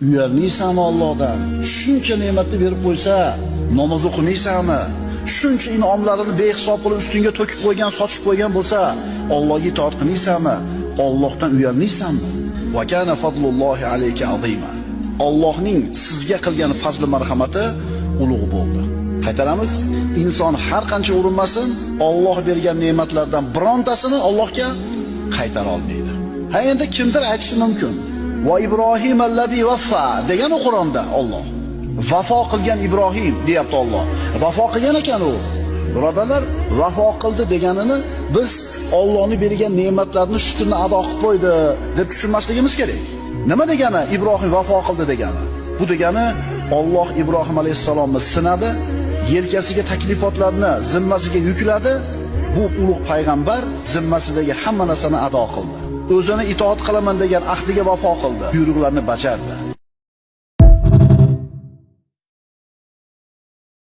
Uyalmaysanmi Allohdan? Shuncha ne'matni berib qo'ysa, namoz o'qimaysanmi? Shuncha in'omlarini behisob qilib ustingga to'kib qo'ygan, sochib qo'ygan bo'lsa, Allohga itoat qilmaysanmi? Allohdan uyalmaysanmi? Va kana fadlullohi alayka azima. Allohning sizga qilgan fazli marhamati ulug' bo'ldi. Qaytaramiz, inson har qancha urinmasin, Alloh bergan ne'matlardan birontasini Allohga qaytara olmaydi. Ha endi kimdir aytishi mumkin. Va Ibrohim allazi vaffa degan Qur'onda Alloh. Vafo qilgan Ibrohim deyapti Alloh. Vafo qilgan ekan u. Birodarlar, vafo qildi deganini biz Allohning bergan ne'matlarini shukrini ado qilib qo'ydi deb tushunmasligimiz kerak. Nima degani Ibrohim vafo qildi degani? Bu degani Alloh Ibrohim alayhisalomni sinadi, yelkasiga taklifotlarni zimmasiga yukladi. Bu ulug' payg'ambar zimmasidagi hamma narsani ado qildi. O'zini itoat qilaman degan ahdiga vafo qildi, buyruqlarni bajardi.